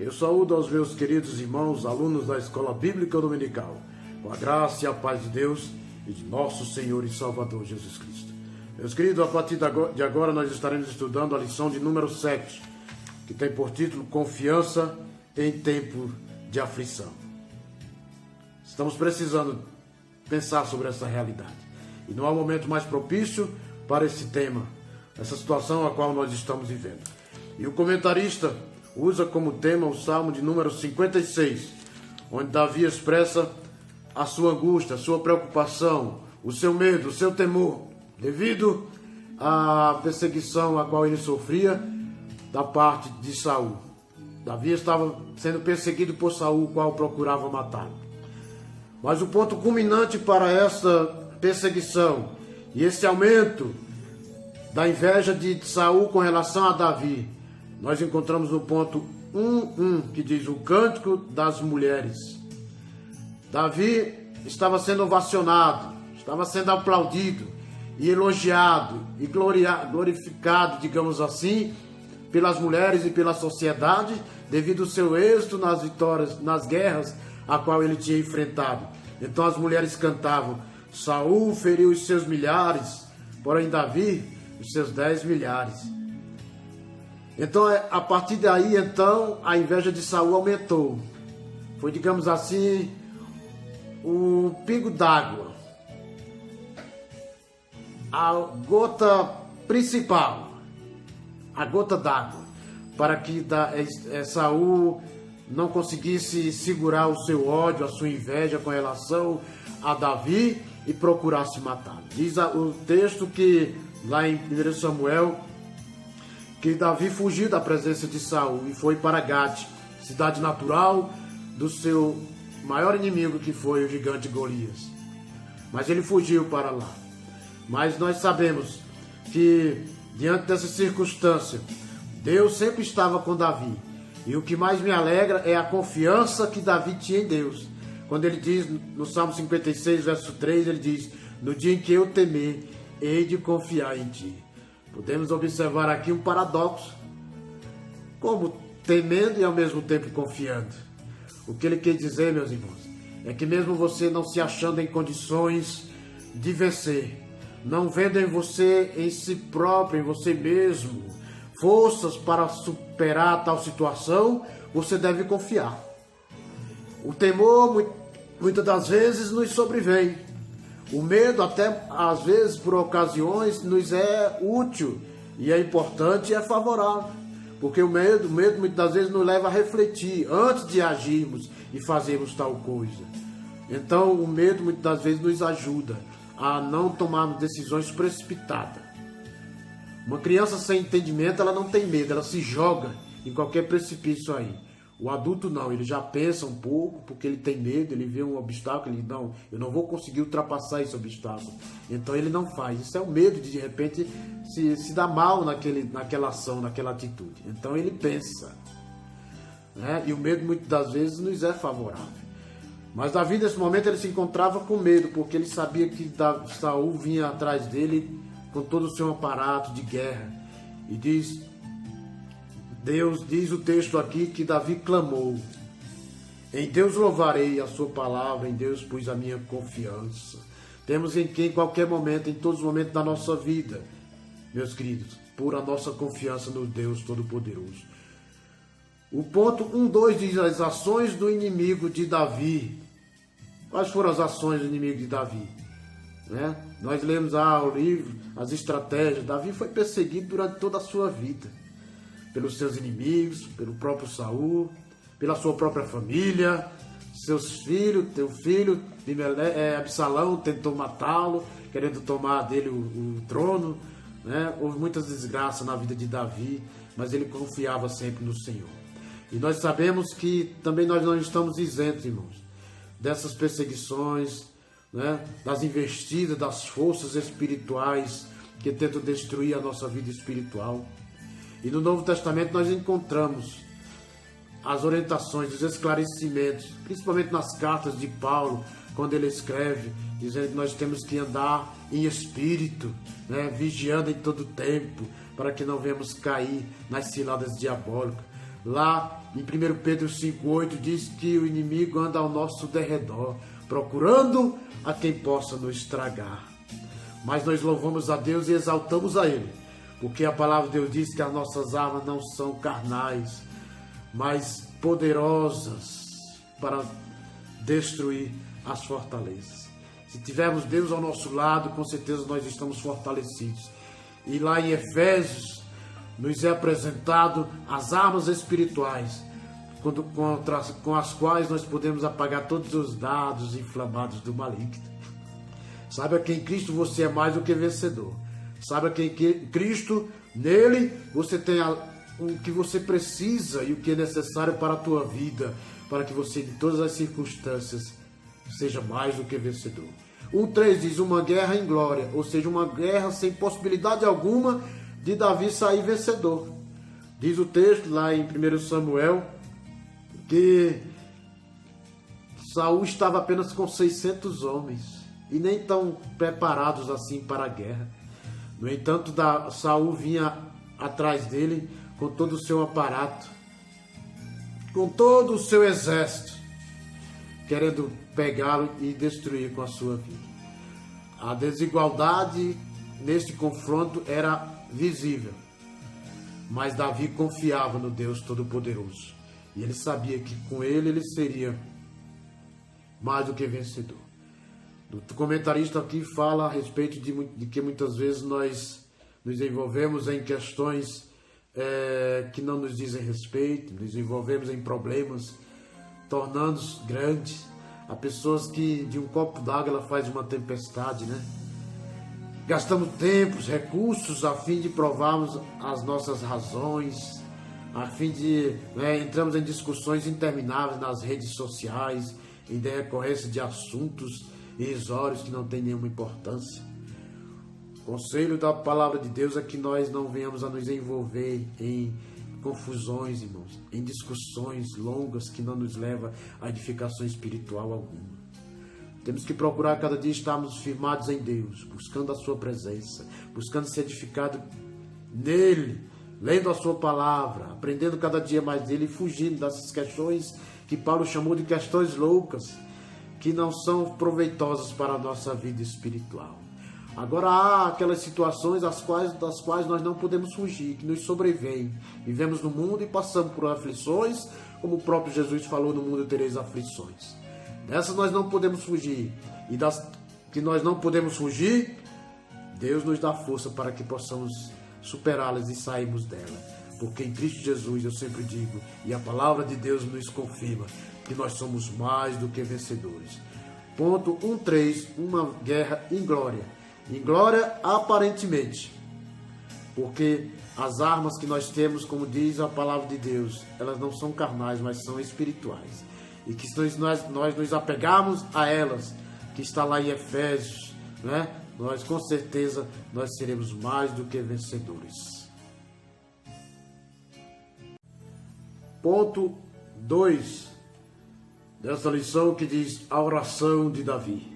Eu saúdo aos meus queridos irmãos, alunos da Escola Bíblica Dominical, com a graça e a paz de Deus e de nosso Senhor e Salvador Jesus Cristo. Meus queridos, a partir de agora nós estaremos estudando a lição de número 7, que tem por título Confiança em Tempo de Aflição. Estamos precisando pensar sobre essa realidade. E não há momento mais propício para esse tema, essa situação a qual nós estamos vivendo. E o comentarista usa como tema o Salmo de número 56, onde Davi expressa a sua angústia, a sua preocupação, o seu medo, o seu temor, devido à perseguição a qual ele sofria da parte de Saul. Davi estava sendo perseguido por Saul, o qual procurava matá-lo. Mas o ponto culminante para essa perseguição e esse aumento da inveja de Saul com relação a Davi, nós encontramos no ponto 1.1, que diz o Cântico das Mulheres. Davi estava sendo ovacionado, estava sendo aplaudido e elogiado e glorificado, digamos assim, pelas mulheres e pela sociedade, devido ao seu êxito nas vitórias, nas guerras a qual ele tinha enfrentado. Então as mulheres cantavam: Saul feriu os seus milhares, porém Davi os seus 10 milhares. Então, a partir daí, então, a inveja de Saul aumentou. Foi, digamos assim, o pingo d'água, a gota principal, a gota d'água, para que Saul não conseguisse segurar o seu ódio, a sua inveja com relação a Davi e procurasse matá-lo. Diz o texto que, lá em 1 Samuel, que Davi fugiu da presença de Saul e foi para Gate, cidade natural do seu maior inimigo, que foi o gigante Golias. Mas ele fugiu para lá. Mas nós sabemos que, diante dessa circunstância, Deus sempre estava com Davi. E o que mais me alegra é a confiança que Davi tinha em Deus. Quando ele diz, no Salmo 56, verso 3, ele diz: no dia em que eu temer, hei de confiar em ti. Podemos observar aqui um paradoxo, como temendo e ao mesmo tempo confiando. O que ele quer dizer, meus irmãos, é que mesmo você não se achando em condições de vencer, não vendo em você, em si próprio, em você mesmo, forças para superar tal situação, você deve confiar. O temor, muitas das vezes, nos sobrevém. O medo, até às vezes, por ocasiões, nos é útil e é importante e é favorável. Porque o medo muitas das vezes nos leva a refletir antes de agirmos e fazermos tal coisa. Então, o medo muitas das vezes nos ajuda a não tomarmos decisões precipitadas. Uma criança sem entendimento, ela não tem medo, ela se joga em qualquer precipício aí. O adulto não, ele já pensa um pouco, porque ele tem medo, ele vê um obstáculo, ele não, eu não vou conseguir ultrapassar esse obstáculo. Então ele não faz. Isso é o medo de repente se dar mal naquela ação, naquela atitude. Então ele pensa, né? E o medo muitas das vezes nos é favorável. Mas Davi, nesse momento, ele se encontrava com medo, porque ele sabia que Saul vinha atrás dele com todo o seu aparato de guerra. E diz o texto aqui que Davi clamou: em Deus louvarei a sua palavra, em Deus pus a minha confiança. Temos em qualquer momento, em todos os momentos da nossa vida, meus queridos, por a nossa confiança no Deus Todo-Poderoso. O ponto 1.2 diz as ações do inimigo de Davi. Quais foram as ações do inimigo de Davi? Né? Nós lemos o livro, as estratégias. Davi foi perseguido durante toda a sua vida, pelos seus inimigos, pelo próprio Saul, pela sua própria família, seus filhos, teu filho, Absalão tentou matá-lo, querendo tomar dele o trono, né? Houve muitas desgraças na vida de Davi, mas ele confiava sempre no Senhor. E nós sabemos que também nós não estamos isentos, irmãos, dessas perseguições, né? Das investidas das forças espirituais que tentam destruir a nossa vida espiritual. E no Novo Testamento nós encontramos as orientações, os esclarecimentos, principalmente nas cartas de Paulo, quando ele escreve, dizendo que nós temos que andar em espírito, né, vigiando em todo tempo, para que não venhamos cair nas ciladas diabólicas. Lá em 1 Pedro 5,8 diz que o inimigo anda ao nosso derredor, procurando a quem possa nos estragar. Mas nós louvamos a Deus e exaltamos a Ele, porque a palavra de Deus diz que as nossas armas não são carnais, mas poderosas para destruir as fortalezas. Se tivermos Deus ao nosso lado, com certeza nós estamos fortalecidos. E lá em Efésios nos é apresentado as armas espirituais, com as quais nós podemos apagar todos os dardos inflamados do maligno. Saiba que em Cristo você é mais do que vencedor. Saiba que em Cristo, nele, você tem o que você precisa e o que é necessário para a tua vida, para que você, em todas as circunstâncias, seja mais do que vencedor. 1,3 diz, uma guerra em glória, ou seja, uma guerra sem possibilidade alguma de Davi sair vencedor. Diz o texto lá em 1 Samuel que Saul estava apenas com 600 homens e nem tão preparados assim para a guerra. No entanto, Saul vinha atrás dele com todo o seu aparato, com todo o seu exército, querendo pegá-lo e destruir com a sua vida. A desigualdade neste confronto era visível, mas Davi confiava no Deus Todo-Poderoso e ele sabia que com ele seria mais do que vencedor. O comentarista aqui fala a respeito de que muitas vezes nós nos envolvemos em questões que não nos dizem respeito, nos envolvemos em problemas, tornando-os grandes. Há pessoas que de um copo d'água ela faz uma tempestade, né? Gastamos tempos, recursos a fim de provarmos as nossas razões, a fim de entramos em discussões intermináveis nas redes sociais, em decorrência de assuntos irrisórios que não têm nenhuma importância. O conselho da palavra de Deus é que nós não venhamos a nos envolver em confusões, irmãos, em discussões longas que não nos levam a edificação espiritual alguma. Temos que procurar cada dia estarmos firmados em Deus, buscando a sua presença, buscando ser edificado nele, lendo a sua palavra, aprendendo cada dia mais dele e fugindo dessas questões que Paulo chamou de questões loucas, que não são proveitosas para a nossa vida espiritual. Agora há aquelas situações das quais nós não podemos fugir, que nos sobrevêm. Vivemos no mundo e passamos por aflições, como o próprio Jesus falou, no mundo tereis aflições. Dessas nós não podemos fugir. E das que nós não podemos fugir, Deus nos dá força para que possamos superá-las e sairmos dela. Porque em Cristo Jesus, eu sempre digo, e a palavra de Deus nos confirma, que nós somos mais do que vencedores. Ponto 1,3, uma guerra em glória. Em glória, aparentemente, porque as armas que nós temos, como diz a palavra de Deus, elas não são carnais, mas são espirituais. E que se nós nos apegarmos a elas, que está lá em Efésios, né? Nós com certeza nós seremos mais do que vencedores. Ponto 2 dessa lição, que diz a oração de Davi.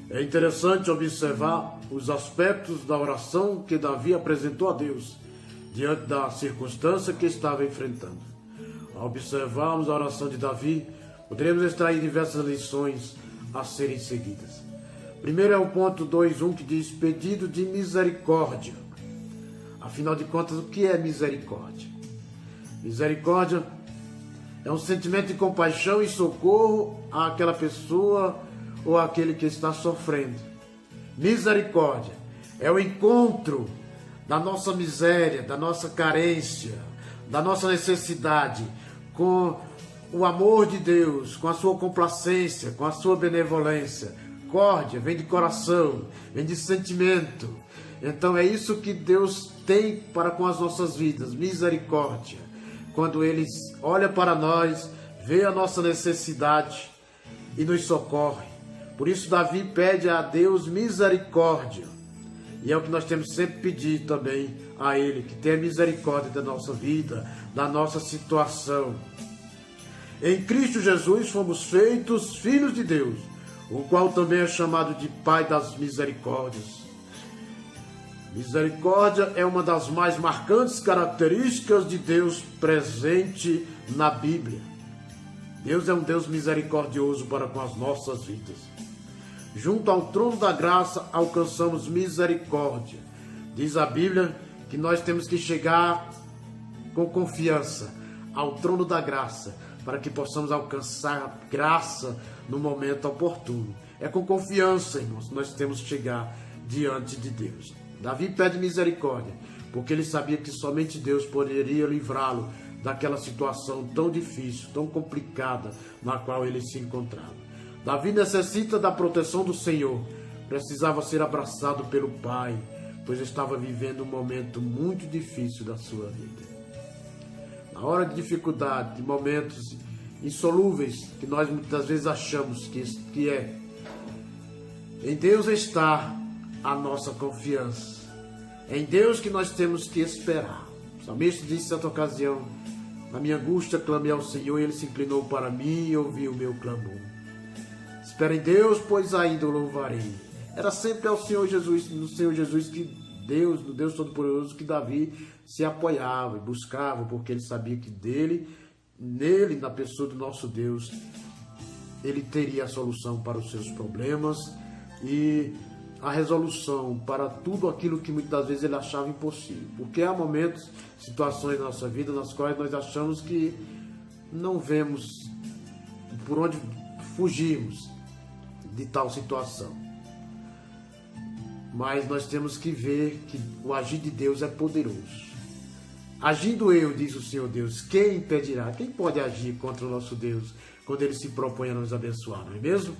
É interessante observar os aspectos da oração que Davi apresentou a Deus diante da circunstância que estava enfrentando. Ao observarmos a oração de Davi, poderemos extrair diversas lições a serem seguidas. Primeiro é o ponto 2.1 que diz pedido de misericórdia. Afinal de contas, o que é misericórdia? Misericórdia é um sentimento de compaixão e socorro àquela pessoa ou àquele que está sofrendo. Misericórdia é o encontro da nossa miséria, da nossa carência, da nossa necessidade com o amor de Deus, com a sua complacência, com a sua benevolência. Córdia vem de coração, vem de sentimento. Então é isso que Deus tem para com as nossas vidas, misericórdia. Quando Ele olha para nós, vê a nossa necessidade e nos socorre. Por isso Davi pede a Deus misericórdia. E é o que nós temos sempre pedido também a Ele, que tenha misericórdia da nossa vida, da nossa situação. Em Cristo Jesus fomos feitos filhos de Deus, o qual também é chamado de Pai das misericórdias. Misericórdia é uma das mais marcantes características de Deus presente na Bíblia. Deus é um Deus misericordioso para com as nossas vidas. Junto ao trono da graça alcançamos misericórdia. Diz a Bíblia que nós temos que chegar com confiança ao trono da graça para que possamos alcançar graça no momento oportuno. É com confiança, irmãos, que nós temos que chegar diante de Deus. Davi pede misericórdia, porque ele sabia que somente Deus poderia livrá-lo daquela situação tão difícil, tão complicada, na qual ele se encontrava. Davi necessita da proteção do Senhor, precisava ser abraçado pelo Pai, pois estava vivendo um momento muito difícil da sua vida. Na hora de dificuldade, de momentos insolúveis, que nós muitas vezes achamos que é, em Deus está a nossa confiança. É em Deus que nós temos que esperar. O salmista disse em certa ocasião: na minha angústia clamei ao Senhor, e Ele se inclinou para mim e ouviu o meu clamor. Espera em Deus, pois ainda o louvarei. Era sempre ao Senhor Jesus, no Senhor Jesus que Deus, no Deus Todo-Poderoso, que Davi se apoiava e buscava, porque ele sabia que nele, na pessoa do nosso Deus, ele teria a solução para os seus problemas e a resolução para tudo aquilo que muitas vezes ele achava impossível. Porque há momentos, situações na nossa vida nas quais nós achamos que não vemos por onde fugirmos de tal situação. Mas nós temos que ver que o agir de Deus é poderoso. Agindo eu, diz o Senhor Deus, quem impedirá? Quem pode agir contra o nosso Deus quando Ele se propõe a nos abençoar, não é mesmo?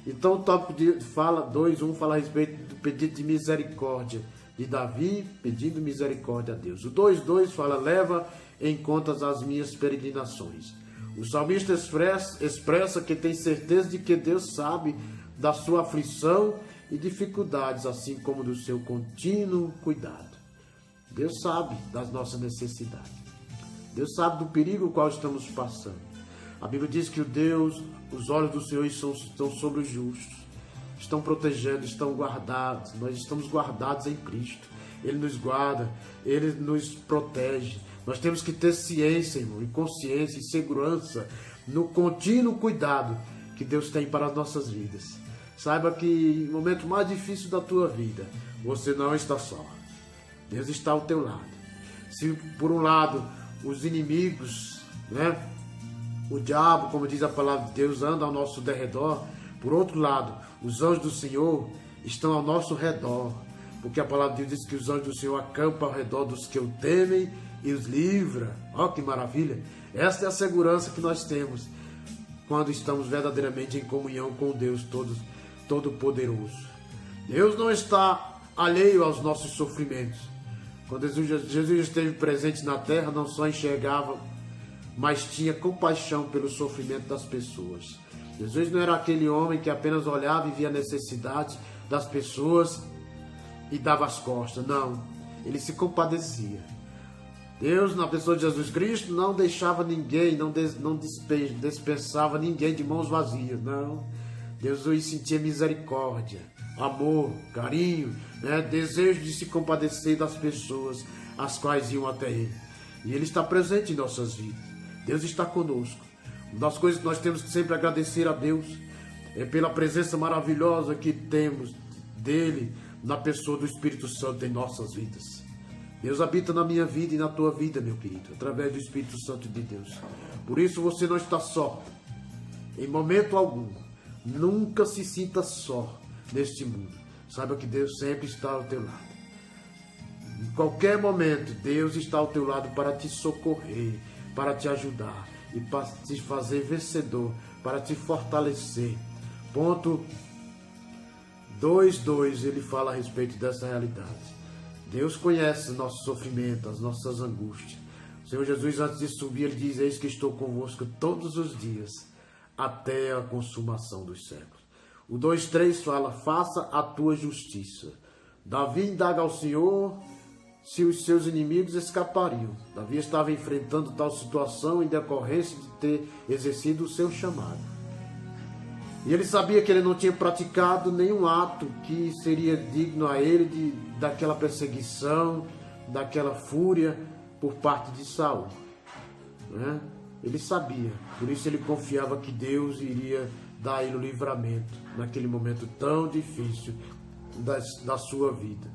Então o tópico 2:1 fala a respeito do pedido de misericórdia de Davi, pedindo misericórdia a Deus. O 2:2 fala: leva em conta as minhas peregrinações. O salmista expressa que tem certeza de que Deus sabe da sua aflição e dificuldades, assim como do seu contínuo cuidado. Deus sabe das nossas necessidades. Deus sabe do perigo o qual estamos passando. A Bíblia diz que os olhos do Senhor estão sobre os justos, estão protegendo, estão guardados. Nós estamos guardados em Cristo. Ele nos guarda, Ele nos protege. Nós temos que ter ciência, irmão, e consciência e segurança no contínuo cuidado que Deus tem para as nossas vidas. Saiba que no momento mais difícil da tua vida, você não está só. Deus está ao teu lado. Se por um lado os inimigos, o diabo, como diz a palavra de Deus, anda ao nosso derredor, por outro lado, os anjos do Senhor estão ao nosso redor. Porque a palavra de Deus diz que os anjos do Senhor acampam ao redor dos que o temem e os livra. Ó, que maravilha! Esta é a segurança que nós temos quando estamos verdadeiramente em comunhão com Deus Todo-Poderoso. Deus não está alheio aos nossos sofrimentos. Quando Jesus esteve presente na terra, não só enxergava, mas tinha compaixão pelo sofrimento das pessoas. Jesus não era aquele homem que apenas olhava e via a necessidade das pessoas e dava as costas. Não, ele se compadecia. Deus, na pessoa de Jesus Cristo, não deixava ninguém, não dispensava ninguém de mãos vazias, não. Deus sentia misericórdia, amor, carinho, desejo de se compadecer das pessoas as quais iam até Ele. E Ele está presente em nossas vidas. Deus está conosco. Uma das coisas que nós temos que sempre agradecer a Deus é pela presença maravilhosa que temos dEle na pessoa do Espírito Santo em nossas vidas. Deus habita na minha vida e na tua vida, meu querido, através do Espírito Santo de Deus. Por isso você não está só, em momento algum. Nunca se sinta só neste mundo. Saiba que Deus sempre está ao teu lado. Em qualquer momento, Deus está ao teu lado para te socorrer, para te ajudar e para te fazer vencedor, para te fortalecer. Ponto 2:2, ele fala a respeito dessa realidade. Deus conhece o nosso sofrimento, as nossas angústias. O Senhor Jesus, antes de subir, ele diz: eis que estou convosco todos os dias, até a consumação dos séculos. O 2:3 fala: faça a tua justiça. Davi indaga ao Senhor se os seus inimigos escapariam. Davi estava enfrentando tal situação em decorrência de ter exercido o seu chamado. E ele sabia que ele não tinha praticado nenhum ato que seria digno a ele daquela perseguição, daquela fúria por parte de Saul, né? Ele sabia, por isso ele confiava que Deus iria dar a ele o livramento naquele momento tão difícil da sua vida.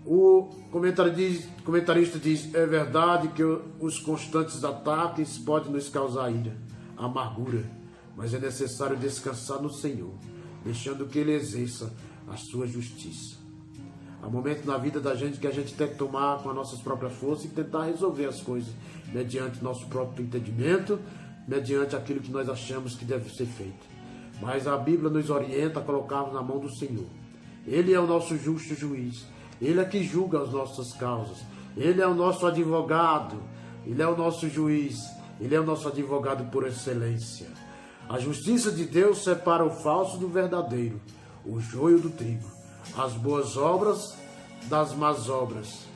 O comentarista diz: é verdade que os constantes ataques podem nos causar ira, amargura, mas é necessário descansar no Senhor, deixando que Ele exerça a sua justiça. Há momentos na vida da gente que a gente tem que tomar com as nossas próprias forças e tentar resolver as coisas mediante nosso próprio entendimento, mediante aquilo que nós achamos que deve ser feito. Mas a Bíblia nos orienta a colocarmos na mão do Senhor. Ele é o nosso justo juiz. Ele é que julga as nossas causas. Ele é o nosso advogado. Ele é o nosso juiz. Ele é o nosso advogado por excelência. A justiça de Deus separa o falso do verdadeiro, o joio do trigo, as boas obras das más obras.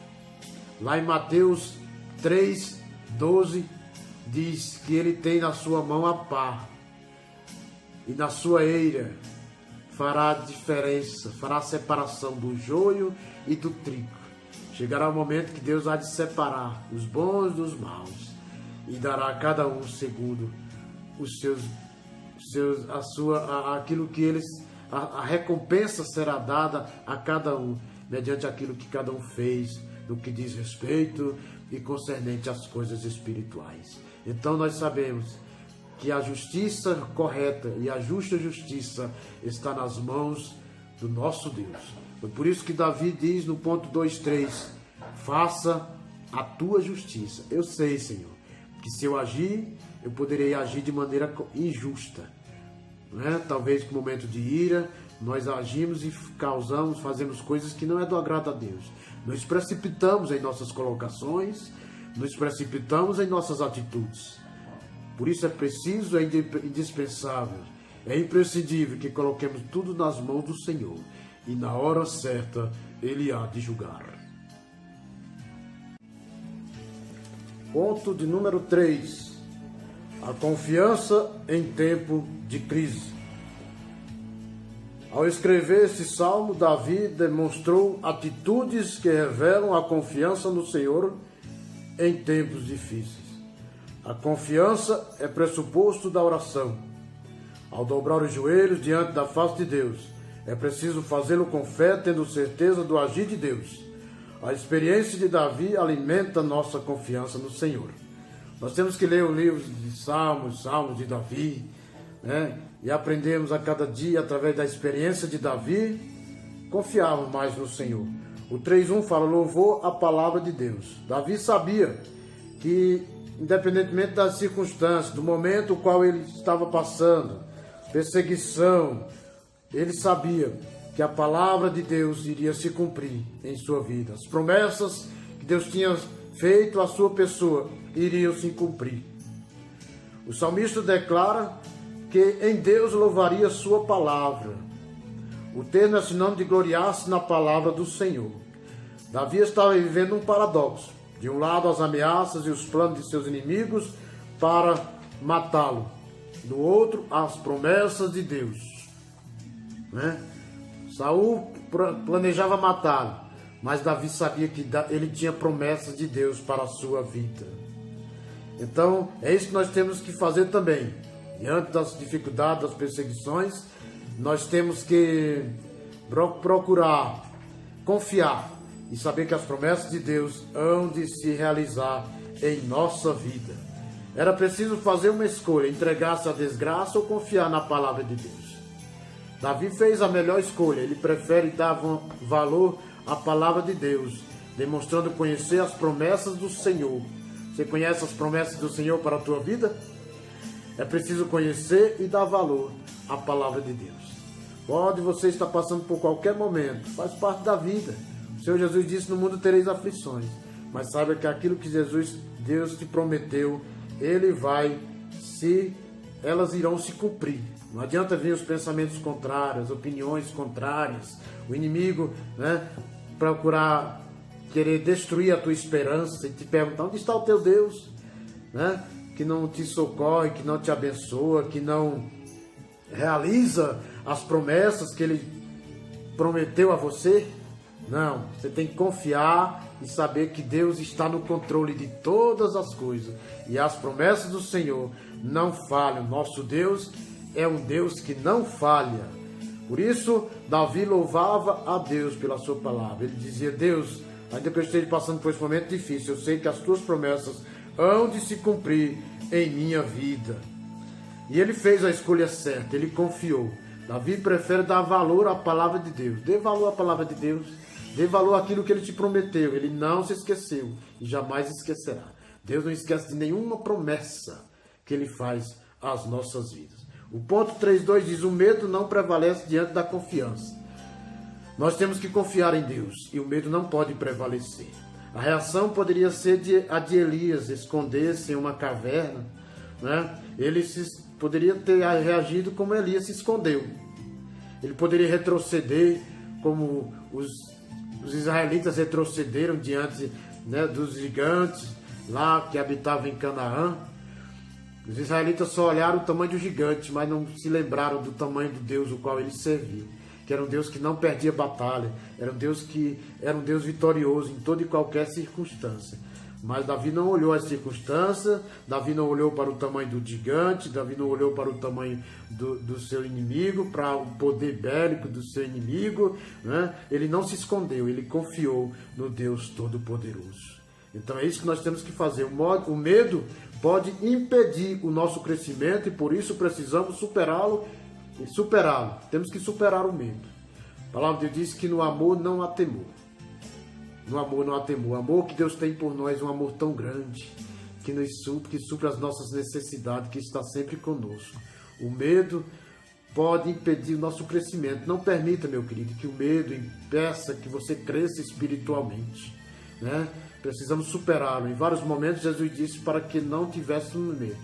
Lá em Mateus 3:12 diz que ele tem na sua mão a pá, e na sua eira fará diferença, fará separação do joio e do trigo. Chegará o momento que Deus há de separar os bons dos maus e dará a cada um segundo a recompensa será dada a cada um mediante aquilo que cada um fez no que diz respeito e concernente às coisas espirituais. Então nós sabemos que a justiça correta e a justa justiça está nas mãos do nosso Deus. Foi por isso que Davi diz no ponto 2:3: faça a tua justiça. Eu sei, Senhor, que se eu agir, eu poderei agir de maneira injusta, né? Talvez com momento de ira, nós agimos e fazemos coisas que não é do agrado a Deus. Nos precipitamos em nossas colocações, nos precipitamos em nossas atitudes. Por isso é preciso, é indispensável, é imprescindível que coloquemos tudo nas mãos do Senhor e na hora certa Ele há de julgar. Ponto de número 3. A confiança em tempo de crise. Ao escrever esse salmo, Davi demonstrou atitudes que revelam a confiança no Senhor em tempos difíceis. A confiança é pressuposto da oração. Ao dobrar os joelhos diante da face de Deus, é preciso fazê-lo com fé, tendo certeza do agir de Deus. A experiência de Davi alimenta nossa confiança no Senhor. Nós temos que ler o livro de Salmos de Davi, né? E aprendemos a cada dia, através da experiência de Davi, confiarmos mais no Senhor. O 3:1 fala: louvor a palavra de Deus. Davi sabia que, independentemente das circunstâncias, do momento no qual ele estava passando, perseguição, ele sabia que a palavra de Deus iria se cumprir em sua vida. As promessas que Deus tinha feito à sua pessoa iriam se cumprir. O salmista declara que em Deus louvaria sua palavra. O termo é sinônimo de gloriar-se na palavra do Senhor. Davi estava vivendo um paradoxo. De um lado, as ameaças e os planos de seus inimigos para matá-lo. Do outro, as promessas de Deus, né? Saul planejava matá-lo, mas Davi sabia que ele tinha promessas de Deus para a sua vida. Então, é isso que nós temos que fazer também. Diante das dificuldades, das perseguições, nós temos que procurar confiar e saber que as promessas de Deus hão de se realizar em nossa vida. Era preciso fazer uma escolha: entregar-se à desgraça ou confiar na palavra de Deus. Davi fez a melhor escolha. Ele prefere dar valor à palavra de Deus, demonstrando conhecer as promessas do Senhor. Você conhece as promessas do Senhor para a tua vida? É preciso conhecer e dar valor à palavra de Deus. Pode você estar passando por qualquer momento, faz parte da vida. O Senhor Jesus disse: no mundo tereis aflições, mas saiba que aquilo que Deus te prometeu, elas irão se cumprir. Não adianta vir os pensamentos contrários, as opiniões contrárias, o inimigo, né, procurar querer destruir a tua esperança e te perguntar: onde está o teu Deus, né, que não te socorre, que não te abençoa, que não realiza as promessas que Ele prometeu a você? Não, você tem que confiar e saber que Deus está no controle de todas as coisas. E as promessas do Senhor não falham. Nosso Deus é um Deus que não falha. Por isso, Davi louvava a Deus pela sua palavra. Ele dizia: Deus, ainda que eu esteja passando por esse momento difícil, eu sei que as tuas promessas hão de se cumprir em minha vida. E ele fez a escolha certa, ele confiou. Davi prefere dar valor à palavra de Deus. Dê valor à palavra de Deus. Dê valor àquilo que Ele te prometeu. Ele não se esqueceu e jamais esquecerá. Deus não esquece de nenhuma promessa que Ele faz às nossas vidas. O ponto 3.2 diz: o medo não prevalece diante da confiança. Nós temos que confiar em Deus e o medo não pode prevalecer. A reação poderia ser a de Elias, esconder-se em uma caverna, né? Ele poderia ter reagido como Elias se escondeu. Ele poderia retroceder como os israelitas retrocederam diante, né, dos gigantes lá que habitavam em Canaã. Os israelitas só olharam o tamanho do gigante, mas não se lembraram do tamanho do Deus o qual eles serviam, que era um Deus que não perdia batalha, era um Deus vitorioso em toda e qualquer circunstância. Mas Davi não olhou as circunstâncias, Davi não olhou para o tamanho do gigante, Davi não olhou para o tamanho do seu inimigo, para o poder bélico do seu inimigo, né? Ele não se escondeu, ele confiou no Deus Todo-Poderoso. Então é isso que nós temos que fazer. O medo pode impedir o nosso crescimento e por isso precisamos superá-lo. Temos que superar o medo. A palavra de Deus diz que no amor não há temor. No amor não há temor. O amor que Deus tem por nós é um amor tão grande que supre as nossas necessidades, que está sempre conosco. O medo pode impedir o nosso crescimento. Não permita, meu querido, que o medo impeça que você cresça espiritualmente, né? Precisamos superá-lo. Em vários momentos Jesus disse para que não tivéssemos medo.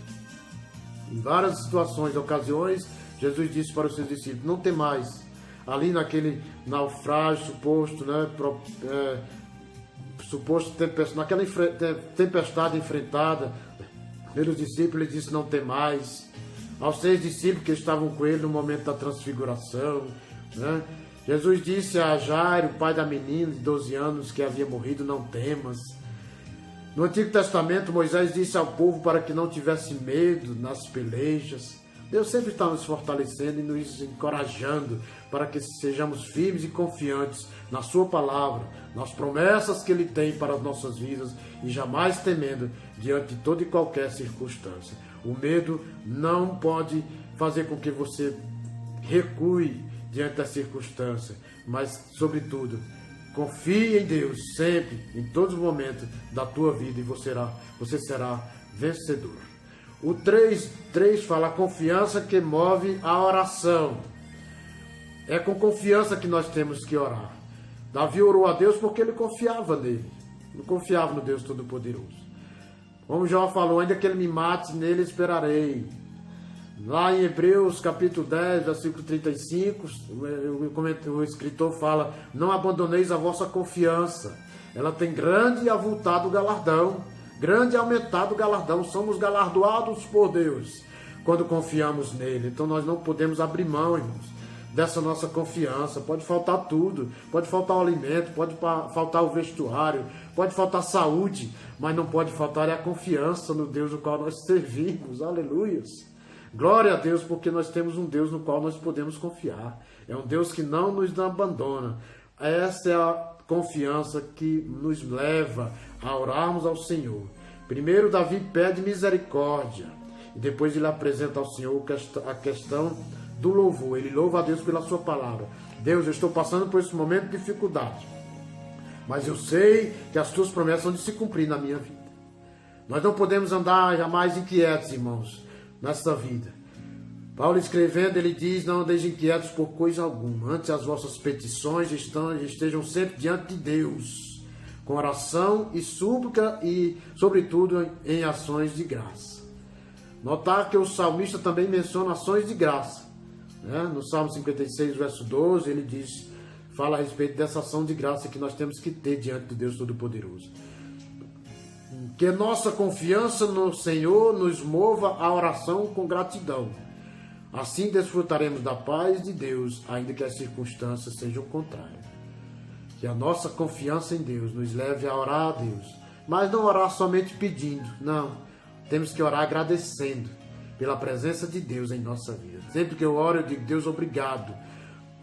Em várias situações, ocasiões, Jesus disse para os seus discípulos: não temais. Ali naquele naufrágio suposto, né, naquela tempestade enfrentada pelos discípulos, ele disse: não temais. Aos 6 discípulos que estavam com ele no momento da transfiguração, né, Jesus disse a Jairo, pai da menina de 12 anos que havia morrido: não temas. No Antigo Testamento, Moisés disse ao povo para que não tivesse medo nas pelejas. Deus sempre está nos fortalecendo e nos encorajando para que sejamos firmes e confiantes na sua palavra, nas promessas que Ele tem para as nossas vidas e jamais temendo diante de toda e qualquer circunstância. O medo não pode fazer com que você recue diante da circunstância, mas, sobretudo, confie em Deus sempre, em todos os momentos da tua vida, e você será vencedor. O 3 fala: a confiança que move a oração. É com confiança que nós temos que orar. Davi orou a Deus porque ele confiava nele, não confiava no Deus Todo-Poderoso. Como Jó falou: ainda que ele me mate, nele esperarei. Lá em Hebreus capítulo 10, versículo 35, o escritor fala: não abandoneis a vossa confiança, ela tem grande e avultado galardão. Grande e aumentado galardão. Somos galardoados por Deus quando confiamos nele. Então nós não podemos abrir mão, irmãos, dessa nossa confiança. Pode faltar tudo, pode faltar o alimento, pode faltar o vestuário, pode faltar saúde, mas não pode faltar a confiança no Deus no qual nós servimos. Aleluias! Glória a Deus, porque nós temos um Deus no qual nós podemos confiar. É um Deus que não nos abandona. Essa é a confiança que nos leva a orarmos ao Senhor. Primeiro, Davi pede misericórdia e depois ele apresenta ao Senhor a questão do louvor. Ele louva a Deus pela sua palavra. Deus, eu estou passando por esse momento de dificuldade, mas eu sei que as tuas promessas vão de se cumprir na minha vida. Nós não podemos andar jamais inquietos, irmãos, nessa vida. Paulo escrevendo, ele diz: não andeis inquietos por coisa alguma, antes as vossas petições estejam sempre diante de Deus, com oração e súplica e, sobretudo, em ações de graça. Notar que o salmista também menciona ações de graça, né? No Salmo 56, verso 12, ele fala a respeito dessa ação de graça que nós temos que ter diante do Deus Todo-Poderoso. Que nossa confiança no Senhor nos mova à oração com gratidão. Assim desfrutaremos da paz de Deus, ainda que as circunstâncias sejam contrárias. Que a nossa confiança em Deus nos leve a orar a Deus, mas não orar somente pedindo, não. Temos que orar agradecendo pela presença de Deus em nossa vida. Sempre que eu oro, eu digo: Deus, obrigado,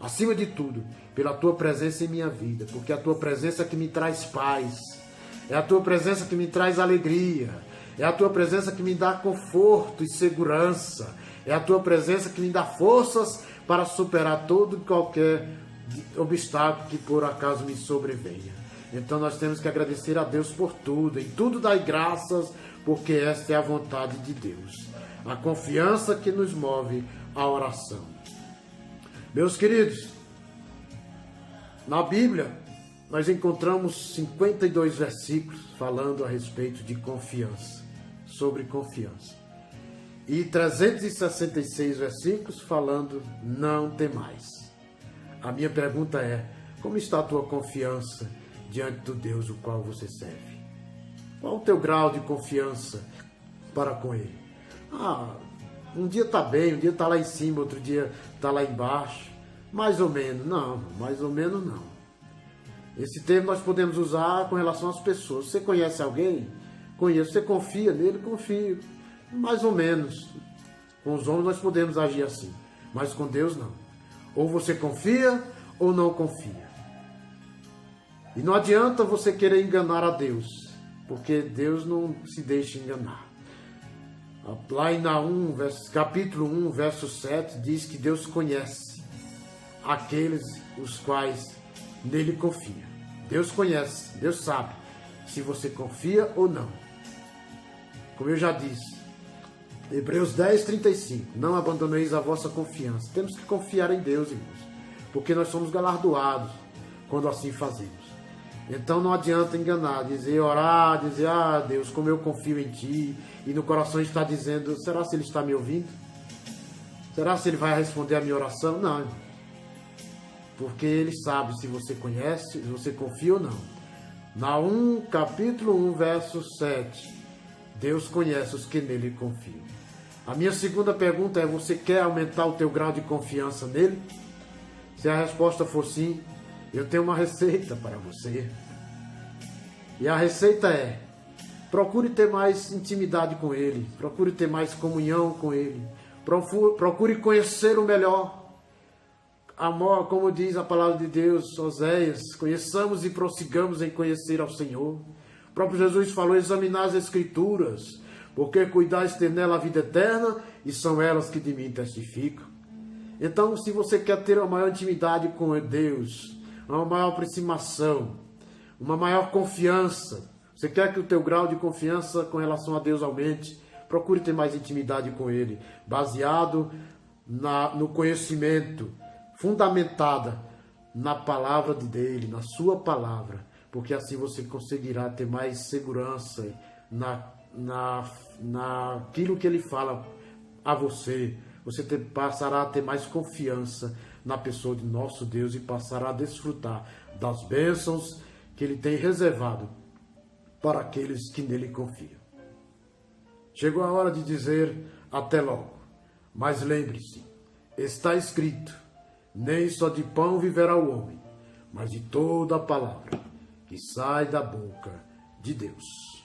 acima de tudo, pela tua presença em minha vida, porque é a tua presença que me traz paz, é a tua presença que me traz alegria, é a tua presença que me dá conforto e segurança, é a tua presença que me dá forças para superar todo e qualquer obstáculo que por acaso me sobrevenha. Então nós temos que agradecer a Deus por tudo, em tudo dai graças, porque esta é a vontade de Deus. A confiança que nos move à oração. Meus queridos, na Bíblia nós encontramos 52 versículos falando a respeito de confiança, sobre confiança. E 366 versículos falando não temais. A minha pergunta é: como está a tua confiança diante do Deus o qual você serve? Qual o teu grau de confiança para com Ele? Um dia está bem, um dia está lá em cima, outro dia está lá embaixo. Mais ou menos, não, mais ou menos não. Esse termo nós podemos usar com relação às pessoas. Você conhece alguém? Conheço. Você confia nele? Confio. Mais ou menos. Com os homens nós podemos agir assim, mas com Deus não. Ou você confia ou não confia. E não adianta você querer enganar a Deus, porque Deus não se deixa enganar. Lá em Naum, capítulo 1, verso 7, diz que Deus conhece aqueles os quais nele confia. Deus conhece, Deus sabe se você confia ou não. Como eu já disse, Hebreus 10, 35, não abandoneis a vossa confiança. Temos que confiar em Deus, irmãos, porque nós somos galardoados quando assim fazemos. Então não adianta enganar, orar, dizer: Deus, como eu confio em Ti, e no coração está dizendo: será se Ele está me ouvindo? Será se Ele vai responder a minha oração? Não, irmão. Porque Ele sabe se você conhece, se você confia ou não. Naum, capítulo 1, verso 7, Deus conhece os que nele confiam. A minha segunda pergunta é: você quer aumentar o teu grau de confiança nele? Se a resposta for sim, eu tenho uma receita para você. E a receita é: procure ter mais intimidade com Ele, procure ter mais comunhão com Ele, procure conhecê-lo melhor. Amor, como diz a palavra de Deus, Oséias, conheçamos e prossigamos em conhecer ao Senhor. O próprio Jesus falou: examinar as Escrituras, porque cuidais ter nela a vida eterna, e são elas que de mim testificam. Então, se você quer ter uma maior intimidade com Deus, uma maior aproximação, uma maior confiança, você quer que o teu grau de confiança com relação a Deus aumente, procure ter mais intimidade com Ele, baseado no conhecimento, fundamentada na palavra dele, na sua palavra, porque assim você conseguirá ter mais segurança naquilo que Ele fala a você. Você passará a ter mais confiança na pessoa de nosso Deus e passará a desfrutar das bênçãos que Ele tem reservado para aqueles que nele confiam. Chegou a hora de dizer até logo, mas lembre-se, está escrito: nem só de pão viverá o homem, mas de toda a palavra que sai da boca de Deus.